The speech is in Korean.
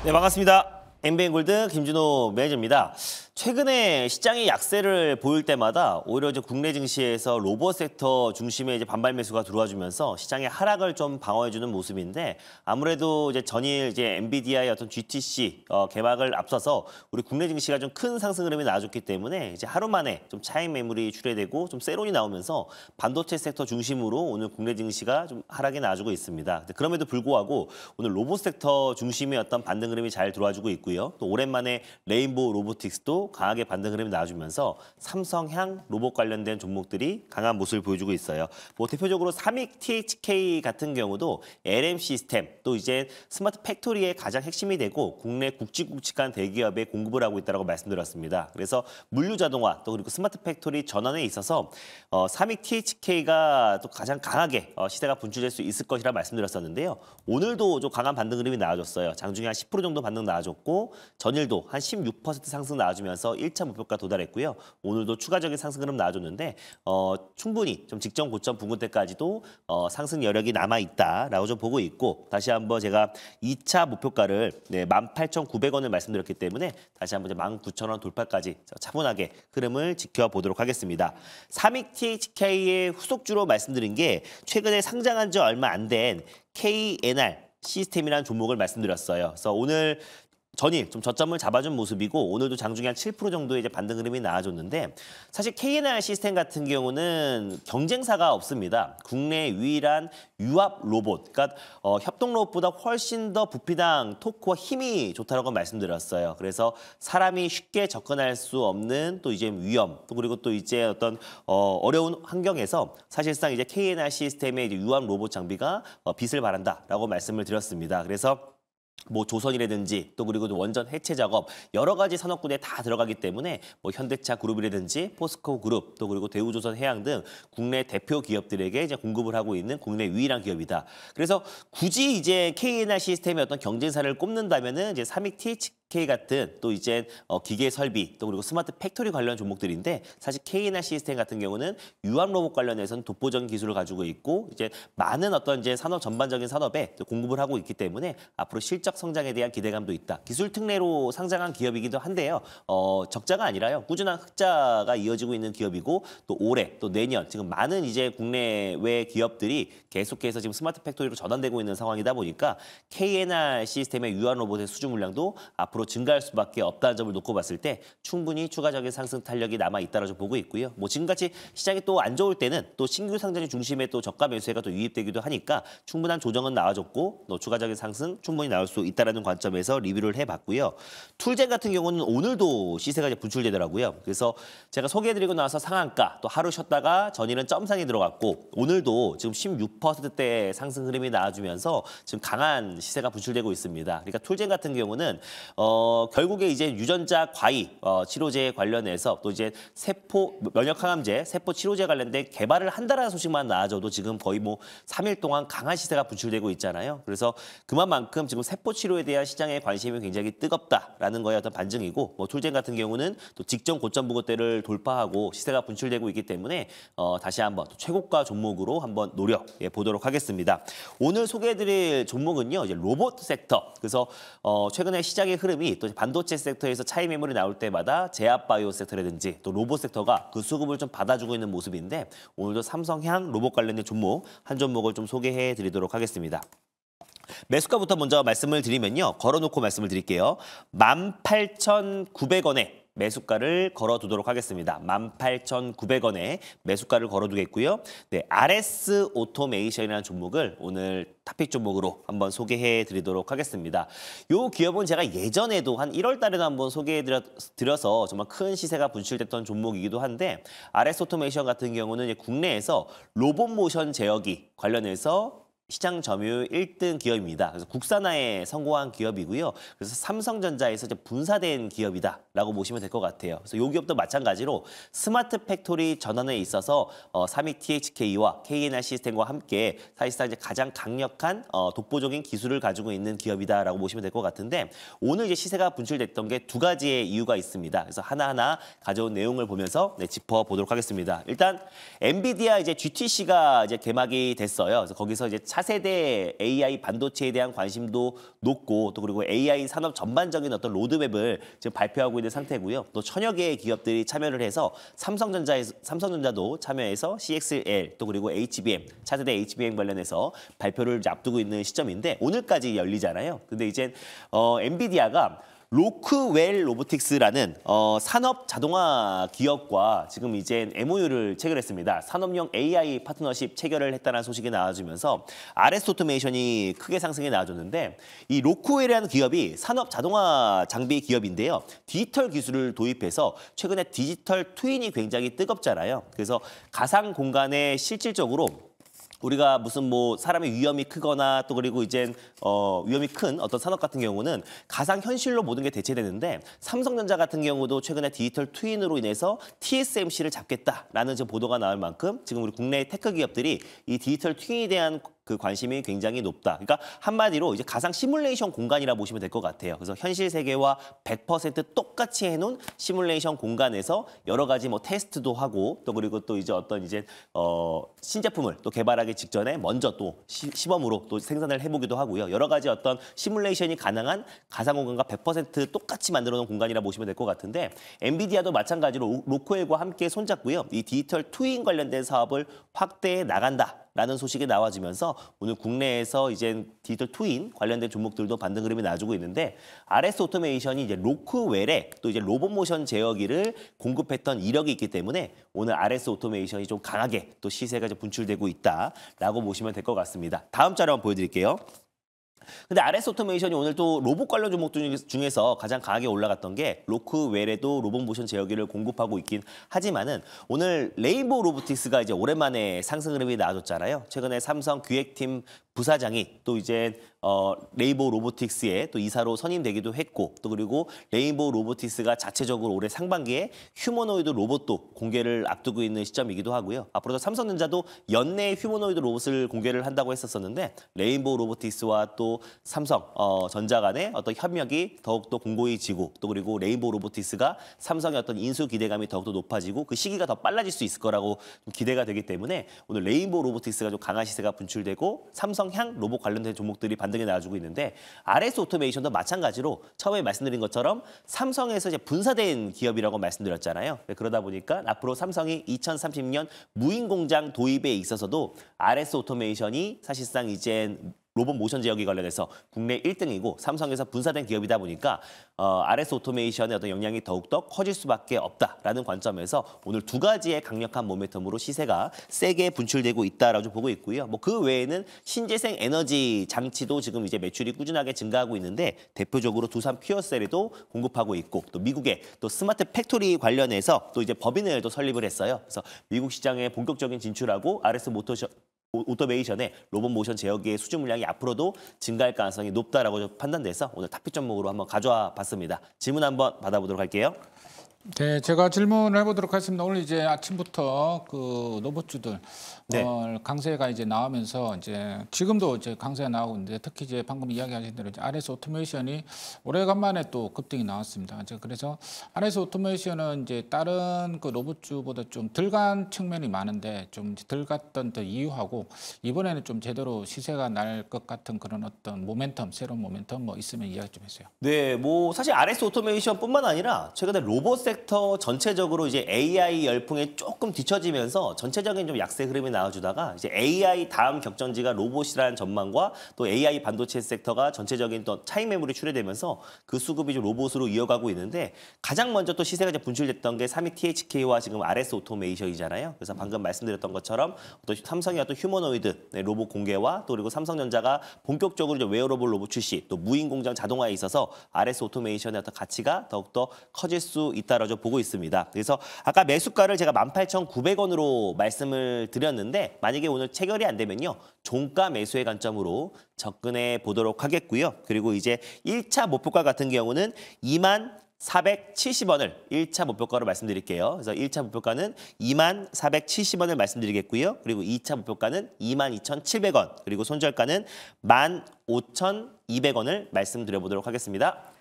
네, 반갑습니다. 엠비엔골드 김준호 매니저입니다. 최근에 시장이 약세를 보일 때마다 오히려 이제 국내 증시에서 로봇 섹터 중심의 이제 반발 매수가 들어와주면서 시장의 하락을 좀 방어해주는 모습인데 아무래도 이제 전일 이제 엔비디아의 어떤 GTC 개막을 앞서서 우리 국내 증시가 좀 큰 상승 흐름이 나와줬기 때문에 이제 하루 만에 좀 차익 매물이 출회되고 좀 세론이 나오면서 반도체 섹터 중심으로 오늘 국내 증시가 좀 하락이 나와주고 있습니다. 그럼에도 불구하고 오늘 로봇 섹터 중심의 어떤 반등 흐름이 잘 들어와주고 있고요. 또 오랜만에 레인보우 로보틱스도 강하게 반등 흐름이 나와주면서 삼성향 로봇 관련된 종목들이 강한 모습을 보여주고 있어요. 뭐 대표적으로 삼익 THK 같은 경우도 LM 시스템 또 이제 스마트 팩토리의 가장 핵심이 되고 국내 굵직굵직한 대기업에 공급을 하고 있다고 말씀드렸습니다. 그래서 물류 자동화 또 그리고 스마트 팩토리 전환에 있어서 삼익 THK가 또 가장 강하게 시세가 분출될 수 있을 것이라 말씀드렸었는데요. 오늘도 좀 강한 반등 흐름이 나와줬어요. 장중에 한 10% 정도 반등 나와줬고 전일도 한 16% 상승 나와주면서 1차 목표가 도달했고요. 오늘도 추가적인 상승 흐름 나와줬는데 충분히 좀 직전 고점 부근 때까지도 상승 여력이 남아있다라고 좀 보고 있고 다시 한번 제가 2차 목표가를 18,900원을 말씀드렸기 때문에 다시 한번 19,000원 돌파까지 차분하게 흐름을 지켜보도록 하겠습니다. 삼익 THK의 후속주로 말씀드린 게 최근에 상장한 지 얼마 안 된 KNR 시스템이라는 종목을 말씀드렸어요. 그래서 오늘 전일 좀 저점을 잡아준 모습이고 오늘도 장중에 한 7% 정도의 이제 반등 흐름이 나와줬는데 사실 KNR 시스템 같은 경우는 경쟁사가 없습니다. 국내 유일한 유압 로봇, 그러니까 협동 로봇보다 훨씬 더 부피당 토크와 힘이 좋다라고 말씀드렸어요. 그래서 사람이 쉽게 접근할 수 없는 또 이제 위험, 또 그리고 또 이제 어떤 어려운 환경에서 사실상 이제 KNR 시스템의 이제 유압 로봇 장비가 빛을 발한다라고 말씀을 드렸습니다. 그래서 뭐 조선이라든지 또 그리고 원전 해체 작업 여러 가지 산업군에 다 들어가기 때문에 뭐 현대차 그룹이라든지 포스코 그룹 또 그리고 대우조선 해양 등 국내 대표 기업들에게 이제 공급을 하고 있는 국내 유일한 기업이다. 그래서 굳이 이제 KNR 시스템의 어떤 경쟁사를 꼽는다면은 이제 삼익 THK 같은 또 이제 기계 설비 또 그리고 스마트 팩토리 관련 종목들인데 사실 KNR 시스템 같은 경우는 유압 로봇 관련해서는 독보적인 기술을 가지고 있고 이제 많은 어떤 이제 산업 전반적인 산업에 공급을 하고 있기 때문에 앞으로 실적 성장에 대한 기대감도 있다. 기술 특례로 상장한 기업이기도 한데요. 적자가 아니라요. 꾸준한 흑자가 이어지고 있는 기업이고 또 올해 또 내년 지금 많은 이제 국내외 기업들이 계속해서 지금 스마트 팩토리로 전환되고 있는 상황이다 보니까 KNR 시스템의 유압 로봇의 수주 물량도 앞으로 증가할 수밖에 없다는 점을 놓고 봤을 때 충분히 추가적인 상승 탄력이 남아 있다라고 보고 있고요. 뭐 지금같이 시장이 또 안 좋을 때는 또 신규 상장의 중심에 또 저가 매수세가 또 유입되기도 하니까 충분한 조정은 나와줬고 또 추가적인 상승 충분히 나올 수 있다라는 관점에서 리뷰를 해봤고요. 툴젠 같은 경우는 오늘도 시세가 이제 분출되더라고요. 그래서 제가 소개해드리고 나서 상한가 또 하루 쉬었다가 전일은 점상이 들어갔고 오늘도 지금 16%대 상승 흐름이 나와주면서 지금 강한 시세가 분출되고 있습니다. 그러니까 툴젠 같은 경우는 결국에 이제 유전자 과이 치료제 관련해서 또 이제 세포 면역 항암제, 세포 치료제 관련된 개발을 한다라는 소식만 나와줘도 지금 거의 뭐 3일 동안 강한 시세가 분출되고 있잖아요. 그래서 그만큼 지금 세포 치료에 대한 시장의 관심이 굉장히 뜨겁다라는 거에 어떤 반증이고 뭐 툴젠 같은 경우는 또 직전 고점 부근대를 돌파하고 시세가 분출되고 있기 때문에 다시 한번 또 최고가 종목으로 한번 노력해 보도록 하겠습니다. 오늘 소개해드릴 종목은요 이제 로봇 섹터. 그래서 최근에 시장의 흐름이 또 반도체 섹터에서 차이 매물이 나올 때마다 제약바이오 섹터라든지 또 로봇 섹터가 그 수급을 좀 받아주고 있는 모습인데 오늘도 삼성향 로봇 관련된 종목 한 종목을 좀 소개해 드리도록 하겠습니다. 매수가부터 먼저 말씀을 드리면요. 걸어놓고 말씀을 드릴게요. 18,900원에 매수가를 걸어두도록 하겠습니다. 18,900원에 매수가를 걸어두겠고요. 네, RS 오토메이션이라는 종목을 오늘 탑픽 종목으로 한번 소개해 드리도록 하겠습니다. 이 기업은 제가 예전에도 한 1월 달에도 한번 소개해 드려서 정말 큰 시세가 분출됐던 종목이기도 한데 RS 오토메이션 같은 경우는 국내에서 로봇 모션 제어기 관련해서 시장 점유율 1등 기업입니다. 그래서 국산화에 성공한 기업이고요. 그래서 삼성전자에서 이제 분사된 기업이다라고 보시면 될 것 같아요. 그래서 이 기업도 마찬가지로 스마트 팩토리 전환에 있어서 삼익 THK와 KNR 시스템과 함께 사실상 이제 가장 강력한 독보적인 기술을 가지고 있는 기업이다라고 보시면 될 것 같은데 오늘 이제 시세가 분출됐던 게 두 가지의 이유가 있습니다. 그래서 하나하나 가져온 내용을 보면서 짚어보도록 하겠습니다. 일단 엔비디아 이제 GTC가 이제 개막이 됐어요. 그래서 거기서 이제 차세대 AI 반도체에 대한 관심도 높고 또 그리고 AI 산업 전반적인 어떤 로드맵을 지금 발표하고 있는 상태고요. 또 천여 개의 기업들이 참여를 해서 삼성전자도 참여해서 CXL 또 그리고 HBM 차세대 HBM 관련해서 발표를 이제 앞두고 있는 시점인데 오늘까지 열리잖아요. 근데 이제 엔비디아가 로크웰 로보틱스라는 산업 자동화 기업과 지금 이제 MOU를 체결했습니다. 산업용 AI 파트너십 체결을 했다는 소식이 나와주면서 RS 오토메이션이 크게 상승해 나와줬는데 이 로크웰이라는 기업이 산업 자동화 장비 기업인데요. 디지털 기술을 도입해서 최근에 디지털 트윈이 굉장히 뜨겁잖아요. 그래서 가상 공간에 실질적으로 우리가 무슨 뭐 사람의 위험이 크거나 또 그리고 이제 위험이 큰 어떤 산업 같은 경우는 가상 현실로 모든 게 대체되는데 삼성전자 같은 경우도 최근에 디지털 트윈으로 인해서 TSMC를 잡겠다라는 지금 보도가 나올 만큼 지금 우리 국내 테크 기업들이 이 디지털 트윈에 대한 그 관심이 굉장히 높다. 그러니까 한마디로 이제 가상 시뮬레이션 공간이라 보시면 될 것 같아요. 그래서 현실 세계와 100% 똑같이 해놓은 시뮬레이션 공간에서 여러 가지 뭐 테스트도 하고 또 그리고 또 이제 어떤 이제 신제품을 또 개발하기 직전에 먼저 또 시범으로 또 생산을 해보기도 하고요. 여러 가지 어떤 시뮬레이션이 가능한 가상 공간과 100% 똑같이 만들어놓은 공간이라 보시면 될 것 같은데 엔비디아도 마찬가지로 로크웰과 함께 손잡고요. 이 디지털 트윈 관련된 사업을 확대해 나간다. 라는 소식이 나와지면서 오늘 국내에서 이제 디지털 트윈 관련된 종목들도 반등 흐름이 나와주고 있는데 RS 오토메이션이 이제 로크웰에 또 이제 로봇 모션 제어기를 공급했던 이력이 있기 때문에 오늘 RS 오토메이션이 좀 강하게 또 시세가 이제 분출되고 있다라고 보시면 될 것 같습니다. 다음 자료 한번 보여드릴게요. 근데 RS 오토메이션이 오늘 또 로봇 관련 종목 중에서 가장 강하게 올라갔던 게 로크웰에도 로봇 모션 제어기를 공급하고 있긴 하지만은 오늘 레인보우 로보틱스가 이제 오랜만에 상승 흐름이 나와줬잖아요. 최근에 삼성 기획팀 부사장이 또 이제 레인보우 로보틱스의 또 이사로 선임되기도 했고 또 그리고 레인보우 로보틱스가 자체적으로 올해 상반기에 휴머노이드 로봇도 공개를 앞두고 있는 시점이기도 하고요. 앞으로도 삼성전자도 연내에 휴머노이드 로봇을 공개를 한다고 했었었는데 레인보우 로보틱스와 또 삼성 전자 간의 어떤 협력이 더욱더 공고해지고 또 그리고 레인보우 로보틱스가 삼성의 어떤 인수 기대감이 더욱더 높아지고 그 시기가 더 빨라질 수 있을 거라고 기대가 되기 때문에 오늘 레인보우 로보틱스가 좀 강한 시세가 분출되고 삼성향 로봇 관련된 종목들이 반등에 나와주고 있는데 RS 오토메이션도 마찬가지로 처음에 말씀드린 것처럼 삼성에서 이제 분사된 기업이라고 말씀드렸잖아요. 그러다 보니까 앞으로 삼성이 2030년 무인 공장 도입에 있어서도 RS 오토메이션이 사실상 이제 로봇 모션 제어기 관련해서 국내 1등이고 삼성에서 분사된 기업이다 보니까 RS 오토메이션의 어떤 영향이 더욱더 커질 수밖에 없다라는 관점에서 오늘 두 가지의 강력한 모멘텀으로 시세가 세게 분출되고 있다라고 보고 있고요. 뭐 그 외에는 신재생 에너지 장치도 지금 이제 매출이 꾸준하게 증가하고 있는데 대표적으로 두산 퓨어셀에도 공급하고 있고 또 미국의 또 스마트 팩토리 관련해서 또 이제 법인을 또 설립을 했어요. 그래서 미국 시장에 본격적인 진출하고 RS 오토메이션의 로봇 모션 제어기의 수주 물량이 앞으로도 증가할 가능성이 높다라고 판단돼서 오늘 탑픽 종목으로 한번 가져와 봤습니다. 질문 한번 받아보도록 할게요. 네, 제가 질문을 해보도록 하겠습니다. 오늘 이제 아침부터 그 로봇주들 강세가 이제 나오면서 이제 지금도 이제 강세가 나오고 있는데 특히 이제 방금 이야기하신 대로 이제 RS 오토메이션이 오래간만에 또 급등이 나왔습니다. 그래서 RS 오토메이션은 이제 다른 그 로봇주보다 좀 덜 간 측면이 많은데 좀 덜 갔던 더 이유하고 이번에는 좀 제대로 시세가 날 것 같은 그런 어떤 모멘텀, 새로운 모멘텀 뭐 있으면 이야기 좀 해주세요. 네, 뭐 사실 RS 오토메이션뿐만 아니라 최근에 로봇 섹터 전체적으로 이제 AI 열풍에 조금 뒤처지면서 전체적인 좀 약세 흐름이 나와주다가 이제 AI 다음 격전지가 로봇이라는 전망과 또 AI 반도체 섹터가 전체적인 또 차익 매물이 출회되면서 그 수급이 좀 로봇으로 이어가고 있는데 가장 먼저 또 시세가 이제 분출됐던 게 3위 THK와 지금 RS 오토메이션이잖아요. 그래서 방금 말씀드렸던 것처럼 또 삼성이 어떤 휴머노이드 로봇 공개와 또 그리고 삼성전자가 본격적으로 이제 웨어러블 로봇 출시 또 무인 공장 자동화에 있어서 RS 오토메이션의 어떤 가치가 더욱더 커질 수 있다라고 보고 있습니다. 그래서 아까 매수가를 제가 18,900원으로 말씀을 드렸는데 만약에 오늘 체결이 안 되면요. 종가 매수의 관점으로 접근해 보도록 하겠고요. 그리고 이제 1차 목표가 같은 경우는 24,470원을 1차 목표가로 말씀드릴게요. 그래서 1차 목표가는 24,470원을 말씀드리겠고요. 그리고 2차 목표가는 22,700원, 그리고 손절가는 15,200원을 말씀드려보도록 하겠습니다.